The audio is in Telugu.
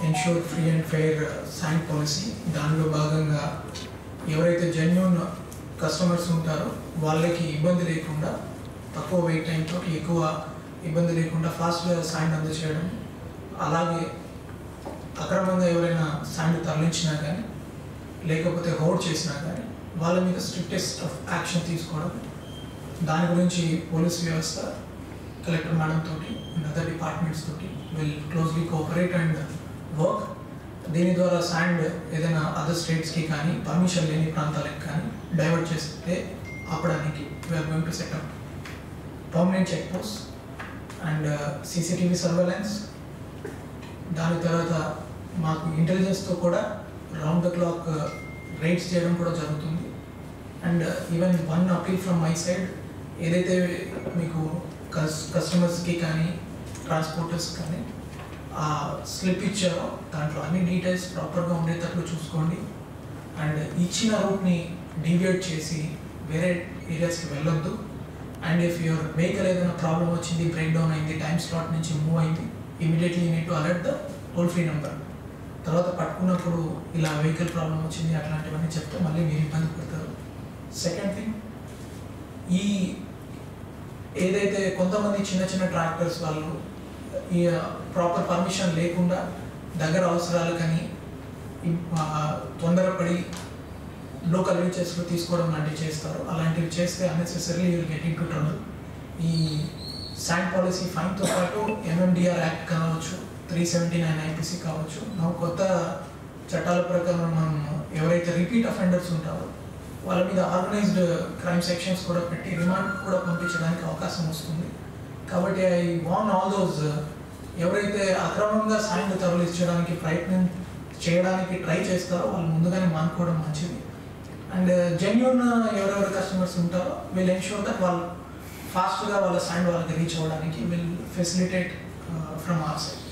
Ensure free and fair sand policy. దానిలో భాగంగా ఎవరైతే జెన్యూన్ కస్టమర్స్ ఉంటారో వాళ్ళకి ఇబ్బంది లేకుండా తక్కువ వెయిట్ టైంతో ఎక్కువ ఇబ్బంది లేకుండా ఫాస్ట్గా శాండ్ అందజేయడం, అలాగే అక్రమంగా ఎవరైనా శాండ్ తరలించినా కానీ లేకపోతే హోల్డ్ చేసినా కానీ వాళ్ళ మీద స్ట్రిక్టెస్ట్ ఆఫ్ యాక్షన్ తీసుకోవడం. దాని గురించి పోలీస్ వ్యవస్థ, కలెక్టర్ మేడం తోటి అండ్ అదర్ డిపార్ట్మెంట్స్ తోటి will closely cooperate and work. దీని ద్వారా శాండ్ ఏదైనా అదర్ స్టేట్స్కి కానీ పర్మిషన్ లేని ప్రాంతాలకు కానీ డైవర్ట్ చేస్తే ఆపడానికి we are going to set up permanent check post and CCTV surveillance. దాని తర్వాత మాకు ఇంటెలిజెన్స్తో కూడా రౌండ్ ద క్లాక్ రైడ్స్ చేయడం కూడా జరుగుతుంది. And even one appeal from my side, ఏదైతే మీకు కస్టమర్స్కి కానీ ట్రాన్స్పోర్టర్స్ కానీ ఆ స్లిప్ ఇచ్చారో దాంట్లో అన్ని డీటెయిల్స్ ప్రాపర్గా ఉండేటట్లు చూసుకోండి. అండ్ ఇచ్చిన రూట్ని డీవియేట్ చేసి వేరే ఏరియాస్కి వెళ్ళొద్దు. అండ్ ఇఫ్ యువర్ వెహికల్ ఏదైనా ప్రాబ్లం వచ్చింది, బ్రేక్ డౌన్ అయింది, టైమ్ స్లాట్ నుంచి మూవ్ అయింది, immediately you need to alert the toll free number. తర్వాత పట్టుకున్నప్పుడు ఇలా వెహికల్ ప్రాబ్లం వచ్చింది అట్లాంటివన్నీ చెప్తే మళ్ళీ మీరు ఇబ్బంది పడతారు. సెకండ్ థింగ్, ఈ ఏదైతే కొంతమంది చిన్న చిన్న ట్రాక్టర్స్ వాళ్ళు ఈ ప్రాపర్ పర్మిషన్ లేకుండా దగ్గర అవసరాలు కానీ తొందరపడి లోకల్ రీచెస్లో తీసుకోవడం లాంటివి చేస్తారు. అలాంటివి చేస్తే unnecessary you will get in to trouble. ఈ శాండ్ పాలసీ ఫైన్తో పాటు MMDR యాక్ట్ కావచ్చు, 379 IPC కావచ్చు, కొత్త చట్టాల ప్రకారం మనం ఎవరైతే రిపీట్ అఫెండర్స్ ఉంటారో వాళ్ళ మీద ఆర్గనైజ్డ్ క్రైమ్ సెక్షన్స్ కూడా పెట్టి రిమాండ్ కూడా పంపించడానికి అవకాశం వస్తుంది. కాబట్టి ఐ వాంట్ ఆల్ దోస్ ఎవరైతే అక్రమంగా శాండ్ తరలించడానికి ప్రయత్నం చేయడానికి ట్రై చేస్తారో వాళ్ళు ముందుగానే మానుకోవడం మంచిది. అండ్ జెన్యూన్ ఎవరెవరు కస్టమర్స్ ఉంటారో విల్ ఎన్ష్యూర్ దట్ వాళ్ళు ఫాస్ట్గా వాళ్ళ శాండ్ వాళ్ళకి రీచ్ అవ్వడానికి will facilitate from our side.